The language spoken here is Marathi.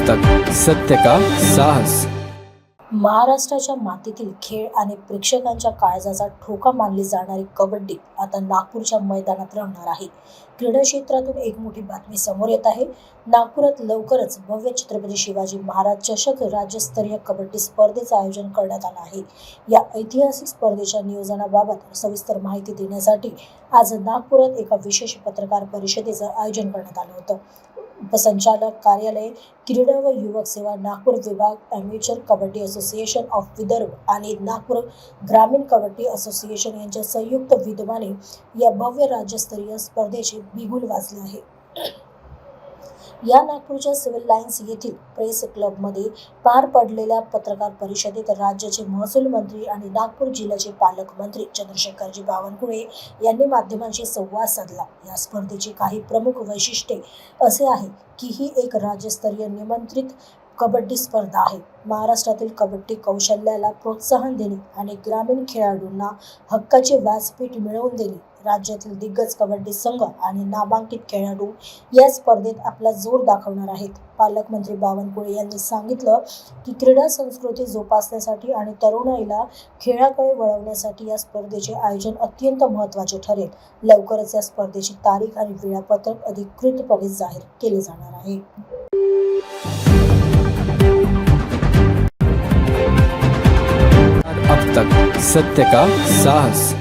तक सत्य का साहस। महाराष्ट्राच्या मातीतील खेळ आणि प्रेक्षकांच्या काळजाचा ठोका मानली जाणारी कबड्डी आता नागपूरच्या मैदानात रंगणार आहे। क्रीडा क्षेत्रातून एक मोठी बातमी समोर येत आहे। नागपुरात लवकरच भव्य छत्रपती शिवाजी महाराज चषक राज्यस्तरीय कबड्डी स्पर्धेचे आयोजन करण्यात आले आहे। या ऐतिहासिक स्पर्धेच्या नियोजनाबाबत सविस्तर माहिती देण्यासाठी आज नागपुरात एका विशेष पत्रकार परिषदेचे आयोजन करण्यात आले होते। उपसंचालक कार्यालय, क्रीडा व युवक सेवा, नागपूर विभाग, amateur kabaddi association of Vidarbha आणि नागपूर ग्रामीण कबड्डी असोसिएशन यांच्या संयुक्त विद्यमाने या भव्य राज्यस्तरीय स्पर्धेचे बिगुल वाजले आहे। या नागपूरच्या सिव्हिल लाईन्स येथील प्रेस क्लबमध्ये पार पडलेल्या पत्रकार परिषदेत राज्याचे महसूल मंत्री आणि नागपूर जिल्ह्याचे पालकमंत्री चंद्रशेखरजी बावनकुळे यांनी माध्यमांशी संवाद साधला। या स्पर्धेची काही प्रमुख वैशिष्ट्ये असे आहे की ही एक राज्यस्तरीय निमंत्रित कबड्डी स्पर्धा आहे। महाराष्ट्रातील कबड्डी कौशल्याला प्रोत्साहन देणे आणि ग्रामीण खेळाडूंना हक्काचे व्यासपीठ मिळवून देणे, राज्यातील दिग्गज कबड्डी संघ आणि नामांकित खेळाडू या स्पर्धेत आपला जोर दाखवणार आहेत। पालकमंत्री बावनकुळे यांनी सांगितलं की क्रीडा संस्कृती जोपासण्यासाठी आणि तरुणाईला खेळाकडे वळवण्यासाठी या स्पर्धेचे आयोजन अत्यंत महत्त्वाचे ठरेल। लवकरच या स्पर्धेची तारीख आणि वेळापत्रक अधिकृतपणे जाहीर केले जाणार आहे। अब तक सत्य का साहस।